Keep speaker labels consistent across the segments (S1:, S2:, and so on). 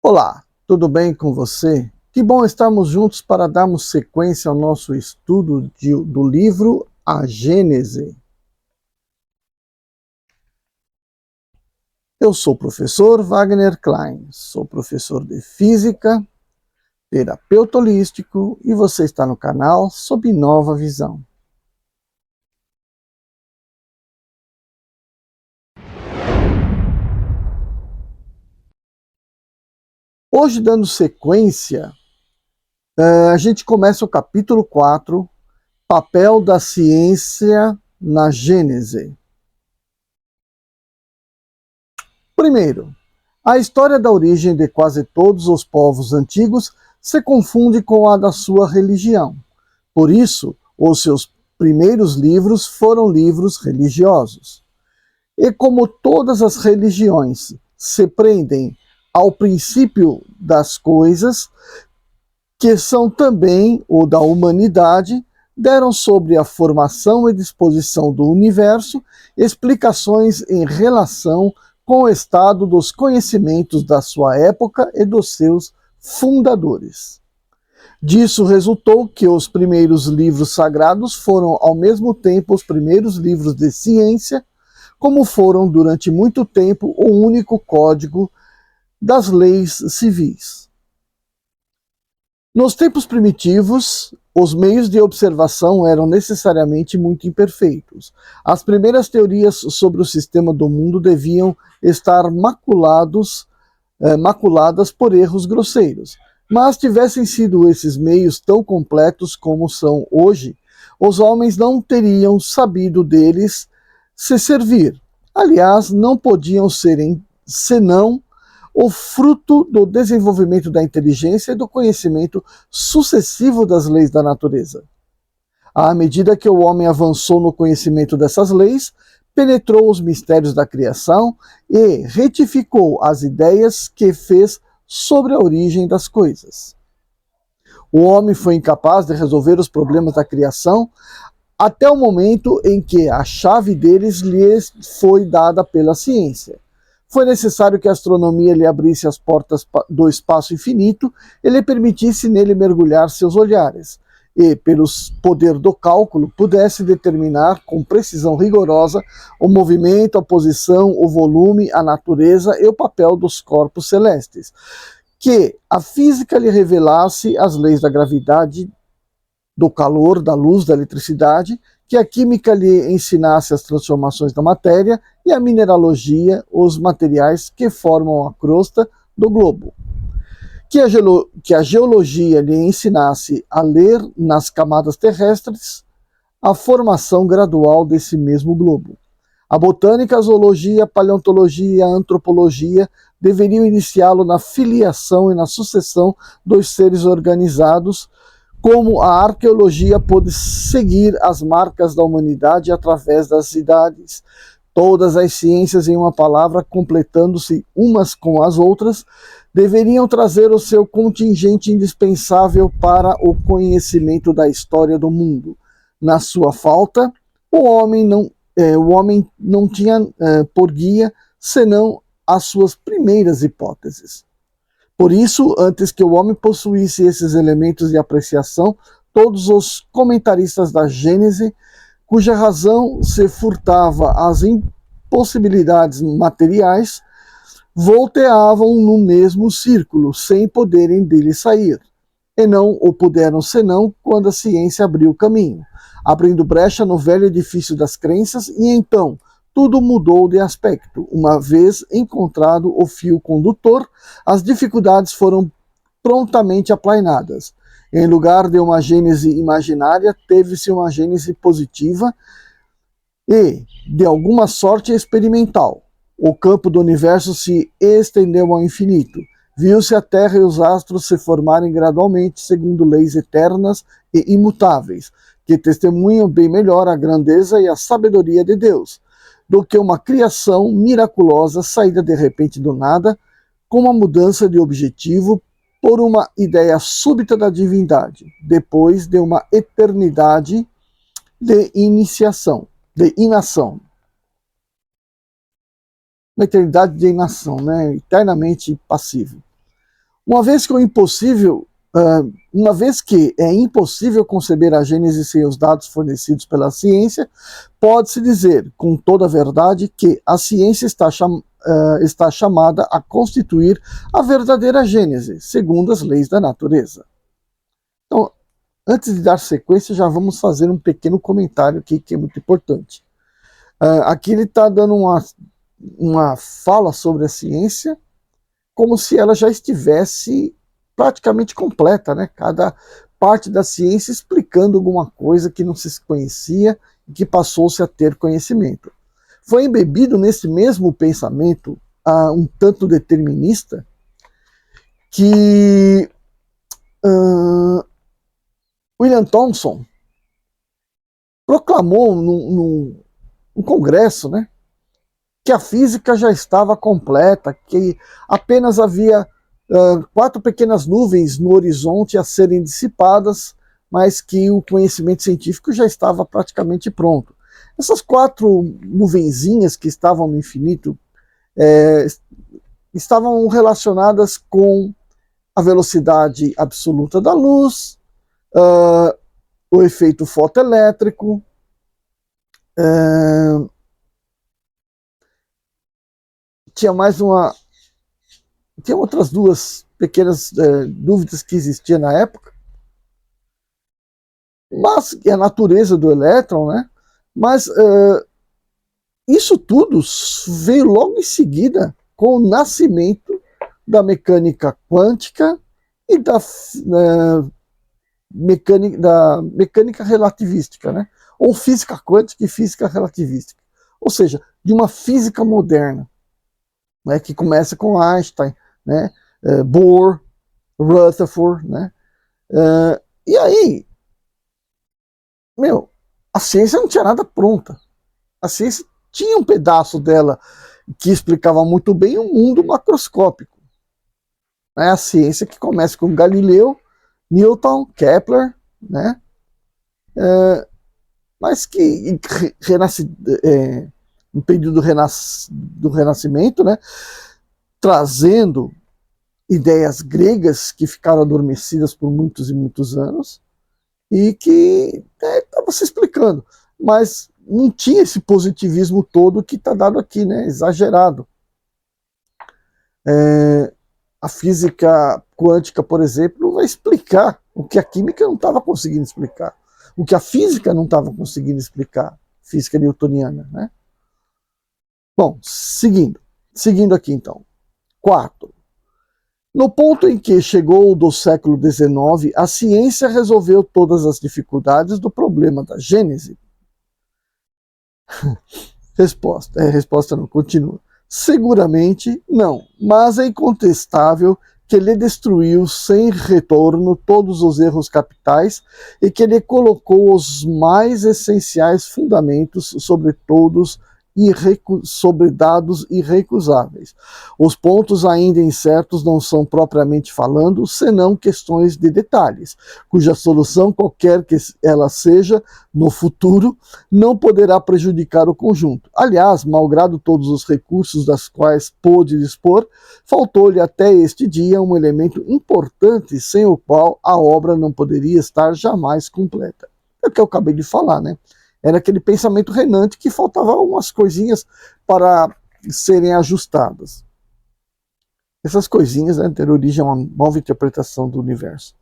S1: Olá, tudo bem com você? Que bom estarmos juntos para darmos sequência ao nosso estudo do livro A Gênese. Eu sou o professor Wagner Klein, sou professor de Física, terapeuta holístico e você está no canal Sob Nova Visão. Hoje, dando sequência, a gente começa o capítulo 4, Papel da Ciência na Gênese. Primeiro, a história da origem de quase todos os povos antigos se confunde com a da sua religião. Por isso, os seus primeiros livros foram livros religiosos. E como todas as religiões se prendem ao princípio das coisas, que são também o da humanidade, deram sobre a formação e disposição do universo explicações em relação com o estado dos conhecimentos da sua época e dos seus fundadores. Disso resultou que os primeiros livros sagrados foram ao mesmo tempo os primeiros livros de ciência, como foram durante muito tempo o único código das leis civis. Nos tempos primitivos, os meios de observação eram necessariamente muito imperfeitos. As primeiras teorias sobre o sistema do mundo deviam estar maculadas por erros grosseiros. Mas tivessem sido esses meios tão completos como são hoje, os homens não teriam sabido deles se servir. Aliás, não podiam ser senão o fruto do desenvolvimento da inteligência e do conhecimento sucessivo das leis da natureza. À medida que o homem avançou no conhecimento dessas leis, penetrou os mistérios da criação e retificou as ideias que fez sobre a origem das coisas. O homem foi incapaz de resolver os problemas da criação até o momento em que a chave deles lhe foi dada pela ciência. Foi necessário que a astronomia lhe abrisse as portas do espaço infinito e lhe permitisse nele mergulhar seus olhares, e, pelo poder do cálculo, pudesse determinar com precisão rigorosa o movimento, a posição, o volume, a natureza e o papel dos corpos celestes. Que a física lhe revelasse as leis da gravidade, do calor, da luz, da eletricidade, que a química lhe ensinasse as transformações da matéria e a mineralogia, os materiais que formam a crosta do globo. Que a geologia lhe ensinasse a ler nas camadas terrestres a formação gradual desse mesmo globo. A botânica, a zoologia, a paleontologia e a antropologia deveriam iniciá-lo na filiação e na sucessão dos seres organizados, como a arqueologia pôde seguir as marcas da humanidade através das idades. Todas as ciências, em uma palavra, completando-se umas com as outras, deveriam trazer o seu contingente indispensável para o conhecimento da história do mundo. Na sua falta, o homem não tinha por guia senão as suas primeiras hipóteses. Por isso, antes que o homem possuísse esses elementos de apreciação, todos os comentaristas da Gênese, cuja razão se furtava às impossibilidades materiais, volteavam no mesmo círculo, sem poderem dele sair. E não o puderam senão quando a ciência abriu o caminho, abrindo brecha no velho edifício das crenças, e então tudo mudou de aspecto. Uma vez encontrado o fio condutor, as dificuldades foram prontamente aplainadas. Em lugar de uma gênese imaginária, teve-se uma gênese positiva e, de alguma sorte, experimental. O campo do universo se estendeu ao infinito. Viu-se a Terra e os astros se formarem gradualmente segundo leis eternas e imutáveis, que testemunham bem melhor a grandeza e a sabedoria de Deus, do que uma criação miraculosa saída de repente do nada, com uma mudança de objetivo por uma ideia súbita da divindade, depois de uma eternidade de inação. Uma eternidade de inação, né? Eternamente passivo. Uma vez que é impossível conceber a Gênese sem os dados fornecidos pela ciência, pode-se dizer, com toda a verdade, que a ciência está chamada a constituir a verdadeira Gênese, segundo as leis da natureza. Então, antes de dar sequência, já vamos fazer um pequeno comentário aqui que é muito importante. Aqui ele está dando uma fala sobre a ciência como se ela já estivesse praticamente completa, né? Cada parte da ciência explicando alguma coisa que não se conhecia e que passou-se a ter conhecimento. Foi embebido nesse mesmo pensamento um tanto determinista que William Thomson proclamou num congresso, né, que a física já estava completa, que apenas havia 4 pequenas nuvens no horizonte a serem dissipadas, mas que o conhecimento científico já estava praticamente pronto. Essas 4 nuvenzinhas que estavam no infinito estavam relacionadas com a velocidade absoluta da luz, o efeito fotoelétrico, tinha outras 2 pequenas dúvidas que existiam na época, mas a natureza do elétron, né? Mas isso tudo veio logo em seguida com o nascimento da mecânica quântica e da mecânica relativística, né? Ou física quântica e física relativística. Ou seja, de uma física moderna, né, que começa com Einstein, né, Bohr, Rutherford, né? E aí, a ciência não tinha nada pronta. A ciência tinha um pedaço dela que explicava muito bem o mundo macroscópico. É a ciência que começa com Galileu, Newton, Kepler, né? Mas que no período do Renascimento, né, trazendo ideias gregas que ficaram adormecidas por muitos e muitos anos e que estava se explicando, mas não tinha esse positivismo todo que está dado aqui, né, exagerado. A física quântica, por exemplo, vai explicar o que a química não estava conseguindo explicar, o que a física não estava conseguindo explicar, física newtoniana, né? Bom, seguindo aqui então. 4. No ponto em que chegou do século XIX, a ciência resolveu todas as dificuldades do problema da Gênese. Resposta não, continua. Seguramente não, mas é incontestável que ele destruiu sem retorno todos os erros capitais e que ele colocou os mais essenciais fundamentos sobre dados irrecusáveis. Os pontos ainda incertos não são propriamente falando, senão questões de detalhes, cuja solução, qualquer que ela seja, no futuro, não poderá prejudicar o conjunto. Aliás, malgrado todos os recursos das quais pôde dispor, faltou-lhe até este dia um elemento importante sem o qual a obra não poderia estar jamais completa. É o que eu acabei de falar, né? Era aquele pensamento renante que faltava umas coisinhas para serem ajustadas. Essas coisinhas, né, ter origem a uma nova interpretação do universo.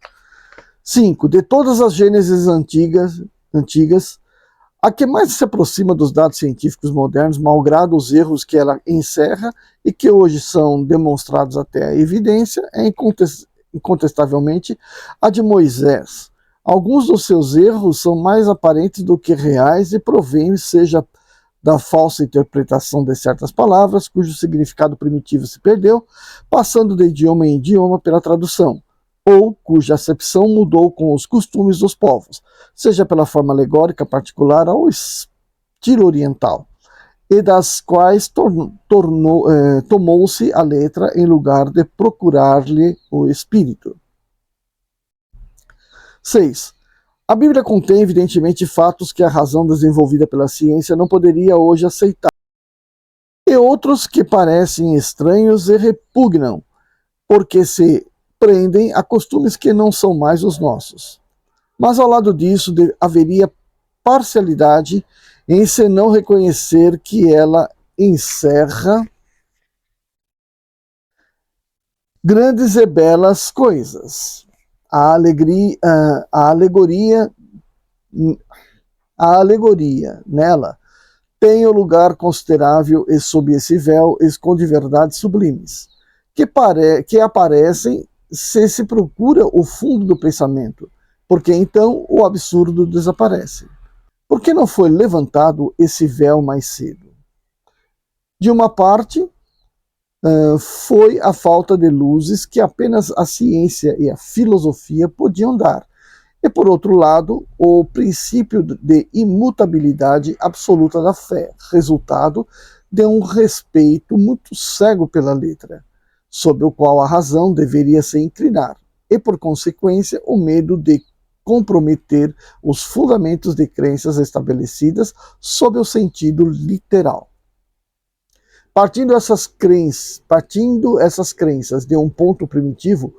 S1: 5. De todas as gêneses antigas, a que mais se aproxima dos dados científicos modernos, malgrado os erros que ela encerra e que hoje são demonstrados até a evidência, é incontestavelmente a de Moisés. Alguns dos seus erros são mais aparentes do que reais e provêm, seja da falsa interpretação de certas palavras, cujo significado primitivo se perdeu, passando de idioma em idioma pela tradução, ou cuja acepção mudou com os costumes dos povos, seja pela forma alegórica particular ou estilo oriental, e das quais tomou-se a letra em lugar de procurar-lhe o espírito. 6. A Bíblia contém, evidentemente, fatos que a razão desenvolvida pela ciência não poderia hoje aceitar, e outros que parecem estranhos e repugnam, porque se prendem a costumes que não são mais os nossos. Mas ao lado disso haveria parcialidade em se não reconhecer que ela encerra grandes e belas coisas. A alegoria nela tem um lugar considerável e sob esse véu esconde verdades sublimes, que aparecem se procura o fundo do pensamento, porque então o absurdo desaparece. Por que não foi levantado esse véu mais cedo? De uma parte, foi a falta de luzes que apenas a ciência e a filosofia podiam dar. E, por outro lado, o princípio de imutabilidade absoluta da fé, resultado de um respeito muito cego pela letra, sob o qual a razão deveria se inclinar, e, por consequência, o medo de comprometer os fundamentos de crenças estabelecidas sob o sentido literal. Partindo essas crenças de um ponto primitivo,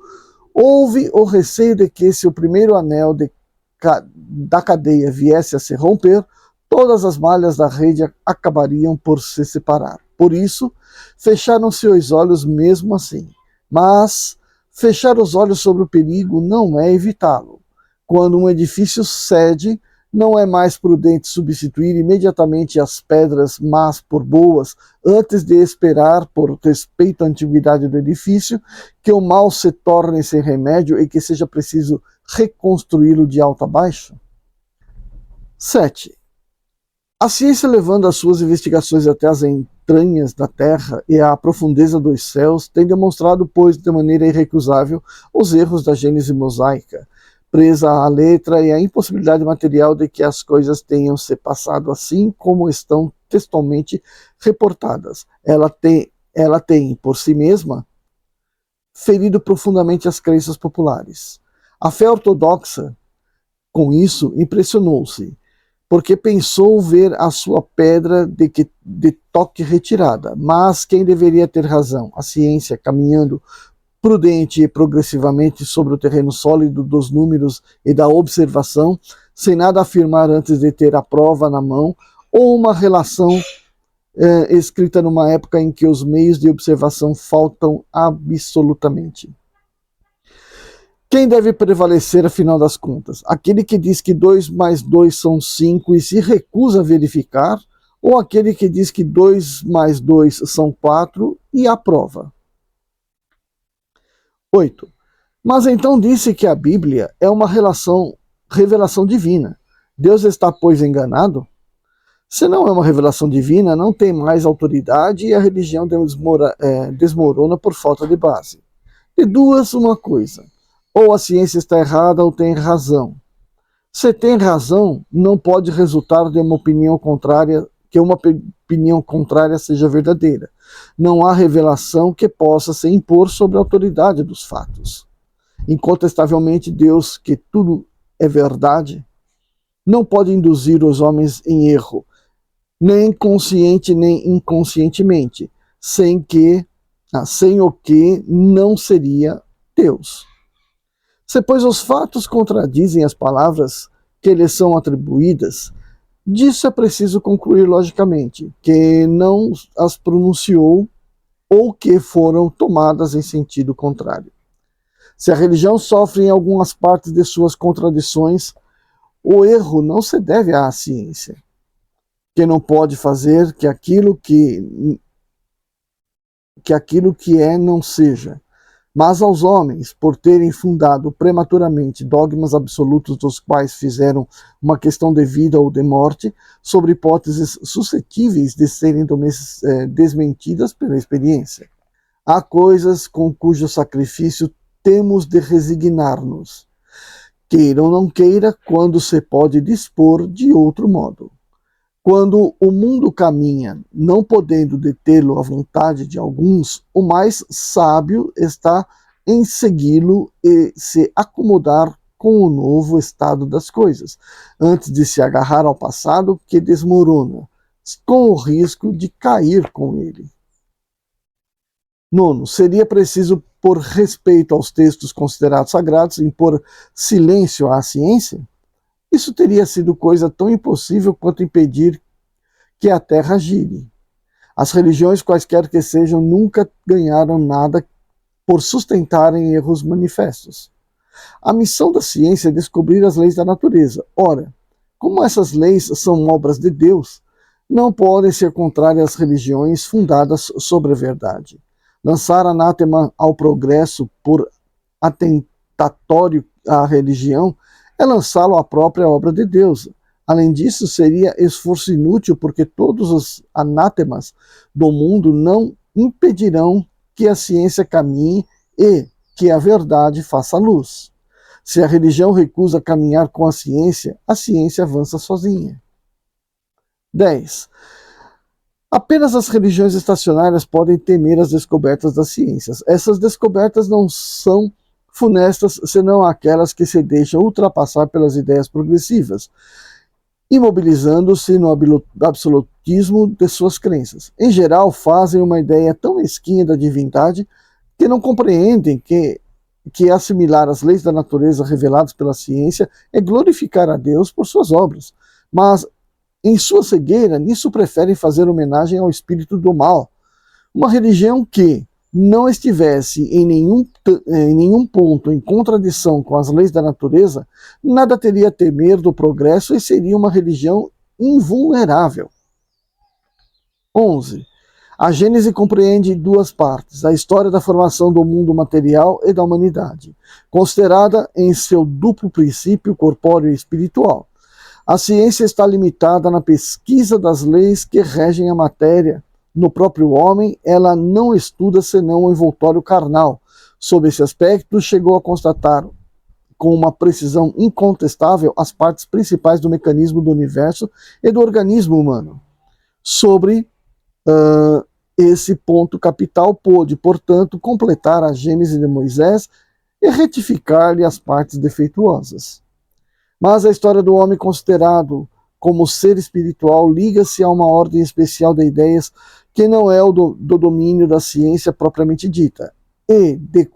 S1: houve o receio de que, se o primeiro anel da cadeia viesse a se romper, todas as malhas da rede acabariam por se separar. Por isso, fecharam-se os olhos mesmo assim. Mas fechar os olhos sobre o perigo não é evitá-lo. Quando um edifício cede, não é mais prudente substituir imediatamente as pedras más por boas, antes de esperar, por respeito à antiguidade do edifício, que o mal se torne sem remédio e que seja preciso reconstruí-lo de alto a baixo? 7. A ciência, levando as suas investigações até as entranhas da terra e à profundeza dos céus, tem demonstrado, pois, de maneira irrecusável, os erros da gênese mosaica, presa à letra, e a impossibilidade material de que as coisas tenham se passado assim como estão textualmente reportadas. Ela tem, por si mesma, ferido profundamente as crenças populares. A fé ortodoxa, com isso, impressionou-se, porque pensou ver a sua pedra de toque retirada. Mas quem deveria ter razão? A ciência, caminhando prudente e progressivamente sobre o terreno sólido dos números e da observação, sem nada afirmar antes de ter a prova na mão, ou uma relação escrita numa época em que os meios de observação faltam absolutamente. Quem deve prevalecer, afinal das contas? Aquele que diz que 2 mais 2 são 5 e se recusa a verificar, ou aquele que diz que 2 mais 2 são 4 e aprova? 8. Mas então disse que a Bíblia é uma revelação divina. Deus está, pois, enganado? Se não é uma revelação divina, não tem mais autoridade e a religião desmorona por falta de base. De duas, uma coisa: ou a ciência está errada ou tem razão. Se tem razão, não pode resultar de uma opinião contrária, que uma opinião contrária seja verdadeira. Não há revelação que possa se impor sobre a autoridade dos fatos. Incontestavelmente, Deus, que tudo é verdade, não pode induzir os homens em erro, nem consciente nem inconscientemente, sem o que não seria Deus. Se, pois, os fatos contradizem as palavras que lhes são atribuídas, disso é preciso concluir logicamente que não as pronunciou ou que foram tomadas em sentido contrário. Se a religião sofre em algumas partes de suas contradições, o erro não se deve à ciência, que não pode fazer que aquilo que é não seja, mas aos homens, por terem fundado prematuramente dogmas absolutos dos quais fizeram uma questão de vida ou de morte, sobre hipóteses suscetíveis de serem desmentidas pela experiência. Há coisas com cujo sacrifício temos de resignar-nos, queira ou não queira, quando se pode dispor de outro modo. Quando o mundo caminha, não podendo detê-lo à vontade de alguns, o mais sábio está em segui-lo e se acomodar com o novo estado das coisas, antes de se agarrar ao passado que desmorona, com o risco de cair com ele. Nono, seria preciso, por respeito aos textos considerados sagrados, impor silêncio à ciência? Isso teria sido coisa tão impossível quanto impedir que a Terra gire. As religiões, quaisquer que sejam, nunca ganharam nada por sustentarem erros manifestos. A missão da ciência é descobrir as leis da natureza. Ora, como essas leis são obras de Deus, não podem ser contrárias às religiões fundadas sobre a verdade. Lançar anátema ao progresso por atentatório à religião é lançá-lo à própria obra de Deus. Além disso, seria esforço inútil, porque todos os anátemas do mundo não impedirão que a ciência caminhe e que a verdade faça luz. Se a religião recusa caminhar com a ciência avança sozinha. 10. Apenas as religiões estacionárias podem temer as descobertas das ciências. Essas descobertas não são funestas, senão aquelas que se deixam ultrapassar pelas ideias progressivas, imobilizando-se no absolutismo de suas crenças. Em geral, fazem uma ideia tão mesquinha da divindade que não compreendem que assimilar as leis da natureza reveladas pela ciência é glorificar a Deus por suas obras. Mas, em sua cegueira, nisso preferem fazer homenagem ao espírito do mal. Uma religião que não estivesse em nenhum ponto em contradição com as leis da natureza, nada teria a temer do progresso e seria uma religião invulnerável. 11. A Gênese compreende duas partes, a história da formação do mundo material e da humanidade, considerada em seu duplo princípio corpóreo e espiritual. A ciência está limitada na pesquisa das leis que regem a matéria. No próprio homem, ela não estuda senão o envoltório carnal. Sob esse aspecto, chegou a constatar com uma precisão incontestável as partes principais do mecanismo do universo e do organismo humano. Sobre esse ponto capital, pôde, portanto, completar a Gênese de Moisés e retificar-lhe as partes defeituosas. Mas a história do homem considerado como ser espiritual liga-se a uma ordem especial de ideias que não é o do domínio da ciência propriamente dita, e da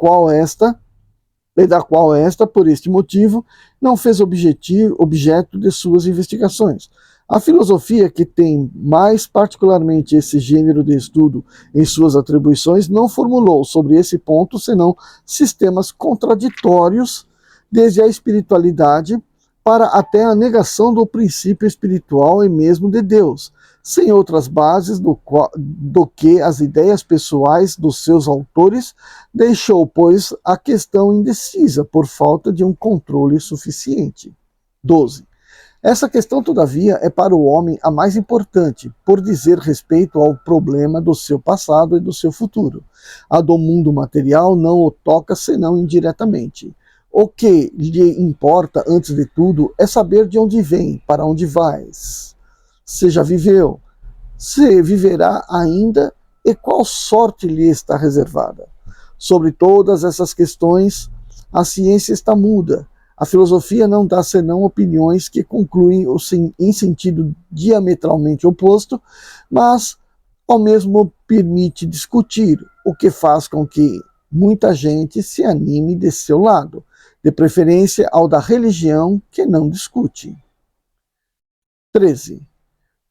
S1: qual esta, por este motivo, não fez objeto de suas investigações. A filosofia, que tem mais particularmente esse gênero de estudo em suas atribuições, não formulou sobre esse ponto senão sistemas contraditórios, desde a espiritualidade para até a negação do princípio espiritual e mesmo de Deus, sem outras bases do que as ideias pessoais dos seus autores, deixou, pois, a questão indecisa por falta de um controle suficiente. 12. Essa questão, todavia, é para o homem a mais importante, por dizer respeito ao problema do seu passado e do seu futuro. A do mundo material não o toca senão indiretamente. O que lhe importa, antes de tudo, é saber de onde vem, para onde vais. Se já viveu, se viverá ainda e qual sorte lhe está reservada. Sobre todas essas questões, a ciência está muda. A filosofia não dá senão opiniões que concluem em sentido diametralmente oposto, mas ao mesmo permite discutir, o que faz com que muita gente se anime de seu lado, de preferência ao da religião, que não discute. 13.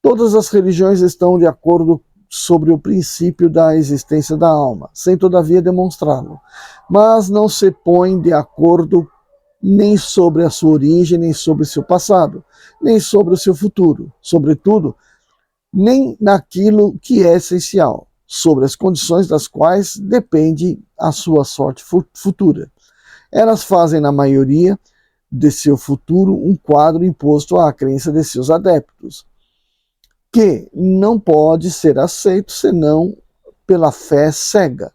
S1: Todas as religiões estão de acordo sobre o princípio da existência da alma, sem todavia demonstrá-lo, mas não se põem de acordo nem sobre a sua origem, nem sobre seu passado, nem sobre o seu futuro, sobretudo, nem naquilo que é essencial, sobre as condições das quais depende a sua sorte futura. Elas fazem, na maioria de seu futuro, um quadro imposto à crença de seus adeptos, que não pode ser aceito senão pela fé cega,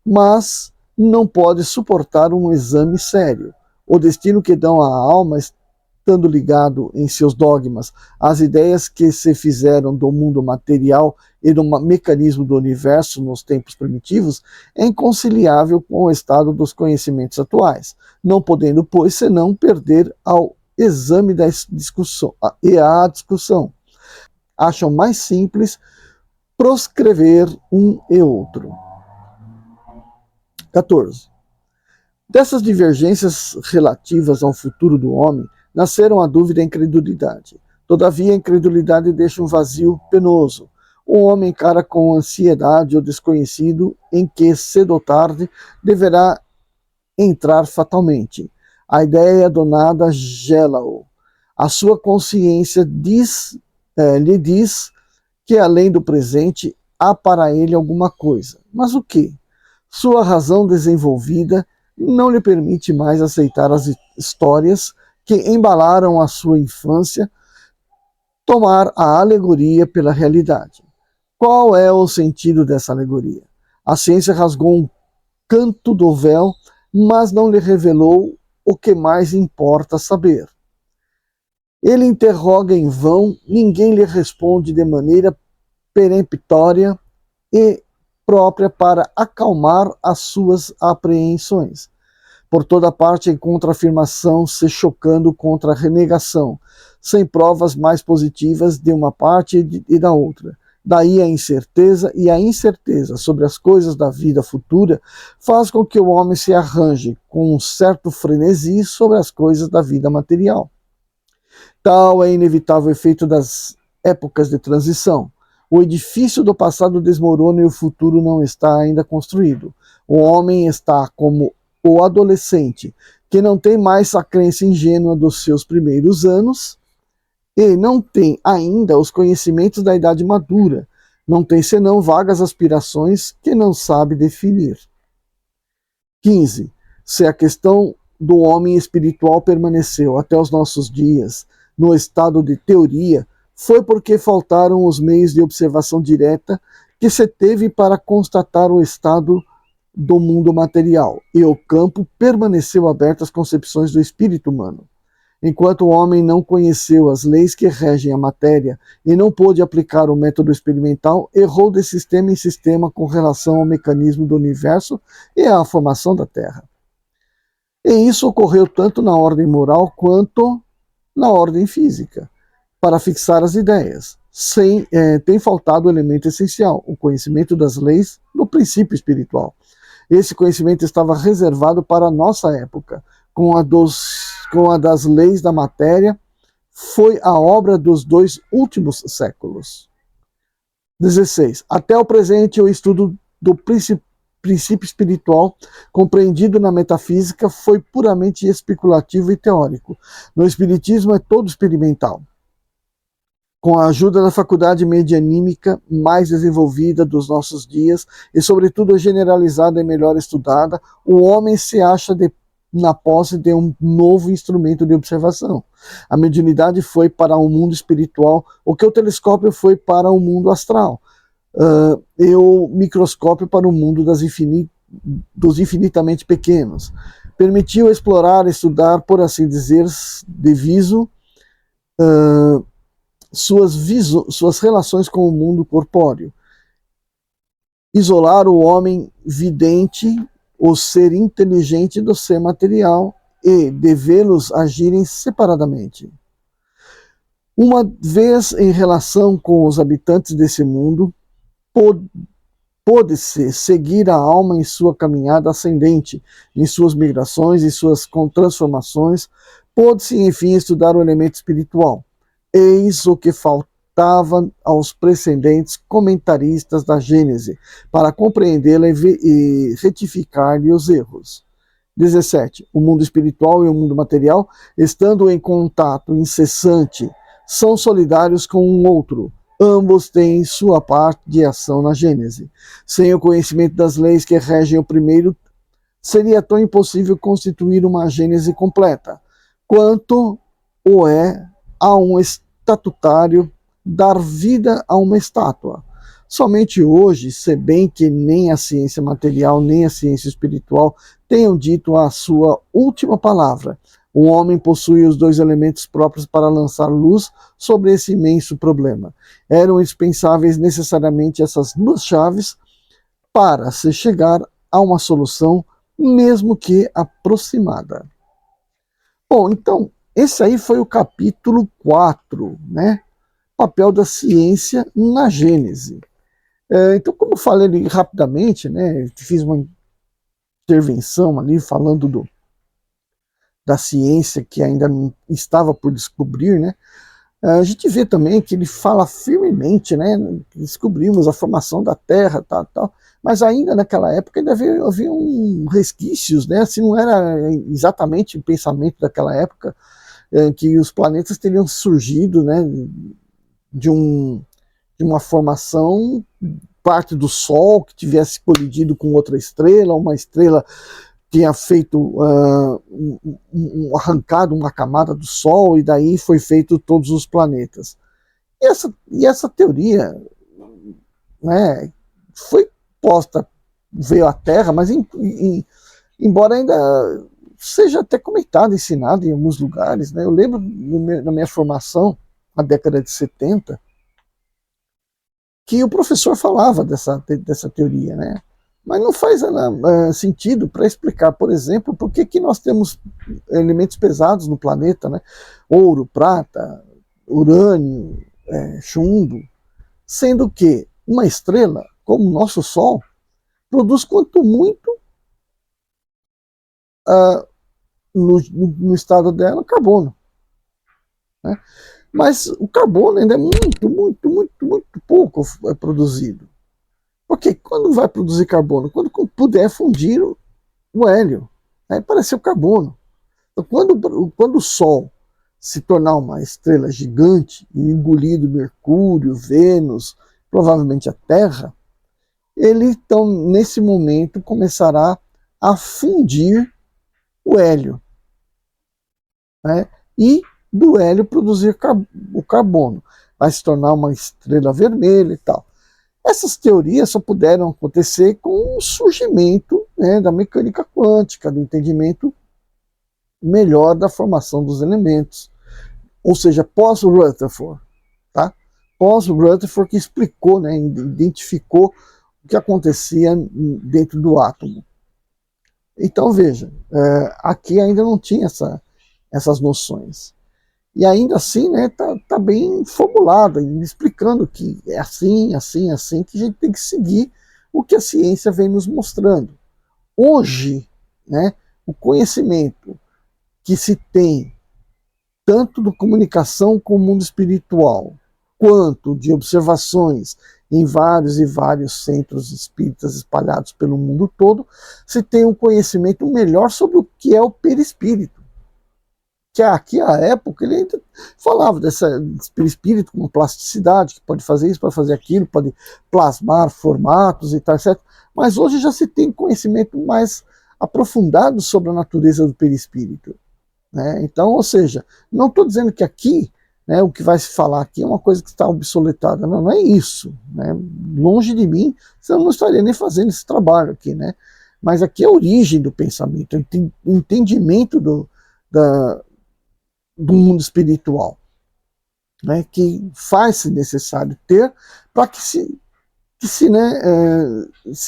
S1: mas não pode suportar um exame sério. O destino que dão à alma, estando ligado em seus dogmas às ideias que se fizeram do mundo material e do mecanismo do universo nos tempos primitivos, é inconciliável com o estado dos conhecimentos atuais, não podendo, pois, senão perder ao exame da discussão e à discussão. Acham mais simples proscrever um e outro. 14. Dessas divergências relativas ao futuro do homem, nasceram a dúvida e a incredulidade. Todavia, a incredulidade deixa um vazio penoso. O homem encara com ansiedade o desconhecido em que, cedo ou tarde, deverá entrar fatalmente. A ideia do nada gela-o. A sua consciência lhe diz que, além do presente, há para ele alguma coisa. Mas o quê? Sua razão desenvolvida não lhe permite mais aceitar as histórias que embalaram a sua infância, tomar a alegoria pela realidade. Qual é o sentido dessa alegoria? A ciência rasgou um canto do véu, mas não lhe revelou o que mais importa saber. Ele interroga em vão, ninguém lhe responde de maneira peremptória e própria para acalmar as suas apreensões. Por toda parte encontra afirmação se chocando contra a renegação, sem provas mais positivas de uma parte e da outra. Daí a incerteza, e a incerteza sobre as coisas da vida futura faz com que o homem se arranje com um certo frenesi sobre as coisas da vida material. Tal é o inevitável efeito das épocas de transição. O edifício do passado desmorona e o futuro não está ainda construído. O homem está como o adolescente, que não tem mais a crença ingênua dos seus primeiros anos e não tem ainda os conhecimentos da idade madura, não tem senão vagas aspirações que não sabe definir. 15. Se a questão do homem espiritual permaneceu até os nossos dias no estado de teoria, foi porque faltaram os meios de observação direta que se teve para constatar o estado do mundo material, e o campo permaneceu aberto às concepções do espírito humano. Enquanto o homem não conheceu as leis que regem a matéria e não pôde aplicar o método experimental, errou de sistema em sistema com relação ao mecanismo do universo e à formação da Terra. E isso ocorreu tanto na ordem moral quanto na ordem física, para fixar as ideias. Tem faltado o elemento essencial, o conhecimento das leis do princípio espiritual. Esse conhecimento estava reservado para a nossa época. Com a das leis da matéria, foi a obra dos 2 últimos séculos. 16. Até o presente, o estudo do princípio espiritual, compreendido na metafísica, foi puramente especulativo e teórico. No espiritismo é todo experimental. Com a ajuda da faculdade medianímica mais desenvolvida dos nossos dias e, sobretudo, generalizada e melhor estudada, o homem se acha na posse de um novo instrumento de observação. A mediunidade foi para o mundo espiritual o que o telescópio foi para o mundo astral, e o microscópio para o mundo dos infinitamente pequenos. Permitiu explorar, estudar, por assim dizer, de viso, suas relações com o mundo corpóreo. Isolar o homem vidente, o ser inteligente do ser material, e devê-los agirem separadamente. Uma vez em relação com os habitantes desse mundo, pôde-se seguir a alma em sua caminhada ascendente, em suas migrações e suas transformações, pôde-se, enfim, estudar o elemento espiritual. Eis o que faltava aos precedentes comentaristas da Gênese, para compreendê-la e retificar-lhe os erros. 17. O mundo espiritual e o mundo material, estando em contato incessante, são solidários com um outro. Ambos têm sua parte de ação na Gênese. Sem o conhecimento das leis que regem o primeiro, seria tão impossível constituir uma Gênese completa, quanto o é a um estatutário dar vida a uma estátua. Somente hoje, se bem que nem a ciência material nem a ciência espiritual tenham dito a sua última palavra, o homem possui os 2 elementos próprios para lançar luz sobre esse imenso problema. Eram indispensáveis necessariamente essas 2 chaves para se chegar a uma solução, mesmo que aproximada. Bom, então, esse aí foi o capítulo 4, né? Papel da ciência na Gênese. Então, como eu falei rapidamente, né, fiz uma intervenção ali, falando da ciência que ainda não estava por descobrir, né? A gente vê também que ele fala firmemente, né? Descobrimos a formação da Terra, tal, mas ainda naquela época ainda havia resquícios, né? Assim, não era exatamente o pensamento daquela época que os planetas teriam surgido, né? De uma formação, parte do Sol que tivesse colidido com outra estrela, uma estrela tinha feito arrancado uma camada do Sol e daí foi feito todos os planetas. E essa teoria, né, foi posta, veio à Terra, mas embora ainda seja até comentado, ensinado em alguns lugares, né, eu lembro na minha formação, na década de 70, que o professor falava dessa teoria, né? Mas não faz sentido para explicar, por exemplo, por que nós temos elementos pesados no planeta, né? Ouro, prata, urânio, chumbo, sendo que uma estrela, como o nosso Sol, produz quanto muito no estado dela carbono, né? Mas o carbono ainda é muito pouco produzido. Porque quando vai produzir carbono? Quando puder fundir o hélio. Aí apareceu carbono. Então, quando o Sol se tornar uma estrela gigante e engolir Mercúrio, Vênus, provavelmente a Terra, ele então, nesse momento, começará a fundir o hélio, né? E do hélio produzir o carbono. Vai se tornar uma estrela vermelha e tal. Essas teorias só puderam acontecer com o surgimento, né, da mecânica quântica, do entendimento melhor da formação dos elementos. Ou seja, pós-Rutherford. Tá? Pós-Rutherford que explicou, né, identificou o que acontecia dentro do átomo. Então, veja, aqui ainda não tinha essas noções. E ainda assim, né, tá bem formulado, explicando que é assim, que a gente tem que seguir o que a ciência vem nos mostrando. Hoje, né, o conhecimento que se tem, tanto de comunicação com o mundo espiritual, quanto de observações em vários e vários centros espíritas espalhados pelo mundo todo, se tem um conhecimento melhor sobre o que é o perispírito. Que aqui à época ele ainda falava desse perispírito com plasticidade, que pode fazer isso, pode fazer aquilo, pode plasmar formatos e tal, certo? Mas hoje já se tem conhecimento mais aprofundado sobre a natureza do perispírito, né? Então, ou seja, não estou dizendo que aqui, né, o que vai se falar aqui é uma coisa que está obsoletada, não é isso, né? Longe de mim, senão eu não estaria nem fazendo esse trabalho aqui, né? Mas aqui é a origem do pensamento, o entendimento do mundo espiritual, né, que faz-se necessário ter para que se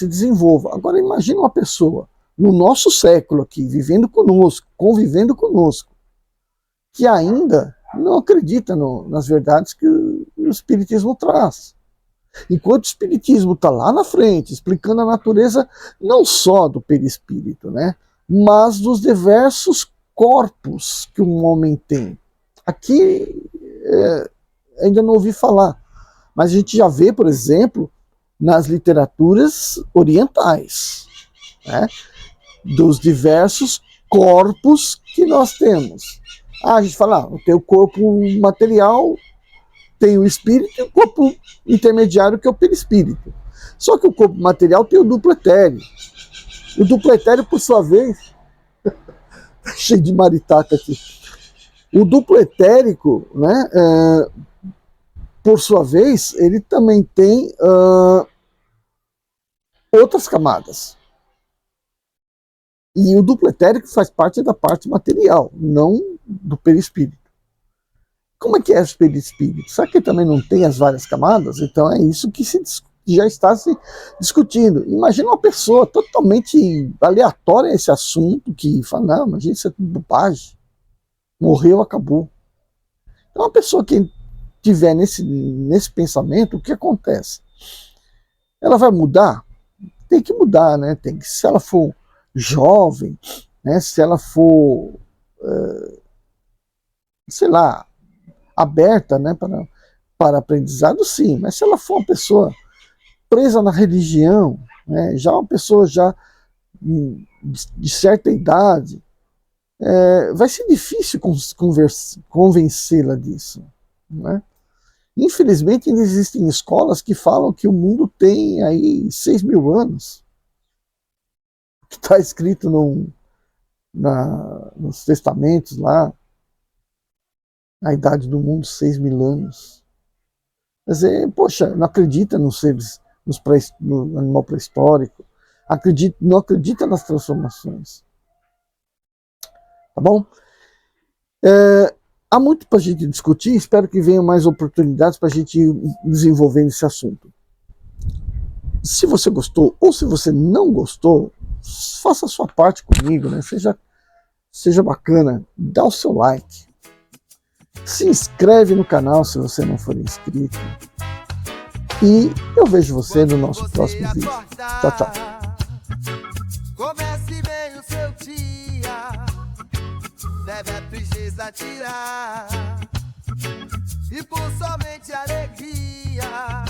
S1: desenvolva. Agora, imagine uma pessoa no nosso século aqui, vivendo conosco, convivendo conosco, que ainda não acredita nas verdades que o Espiritismo traz. Enquanto o Espiritismo está lá na frente, explicando a natureza não só do perispírito, né, mas dos diversos corpos que um homem tem. Aqui ainda não ouvi falar, mas a gente já vê, por exemplo, nas literaturas orientais, né, dos diversos corpos que nós temos. A gente fala, tem o corpo material, tem o espírito e o corpo intermediário, que é o perispírito. Só que o corpo material tem o duplo etéreo. O duplo etéreo, por sua vez, cheio de maritaca aqui. O duplo etérico, né, por sua vez, ele também tem outras camadas. E o duplo etérico faz parte da parte material, não do perispírito. Como é que é o perispírito? Será que ele também não tem as várias camadas? Então é isso que já está se discutindo. Imagina uma pessoa totalmente aleatória a esse assunto, que fala, não, imagina isso é tudo bobagem. Morreu, acabou. Então, uma pessoa que tiver nesse pensamento, o que acontece? Ela vai mudar? Tem que mudar, né? Se ela for jovem, né, se ela for, sei lá, aberta, né, para aprendizado, sim, mas se ela for uma pessoa presa na religião, né, já uma pessoa já de certa idade, vai ser difícil convencê-la disso, né? Infelizmente, ainda existem escolas que falam que o mundo tem aí 6.000 anos, que está escrito nos testamentos lá, a idade do mundo, 6.000 anos. Quer dizer, poxa, não acredita nos seres, no animal pré-histórico, não acredita nas transformações. Tá bom? Há muito para a gente discutir, espero que venham mais oportunidades para a gente ir desenvolvendo esse assunto. Se você gostou ou se você não gostou, faça a sua parte comigo, né? Seja bacana, dá o seu like. Se inscreve no canal se você não for inscrito. E eu vejo você no nosso próximo vídeo. Tchau, tchau.
S2: Comece bem o seu dia, deve a tristeza tirar, e por somente alegria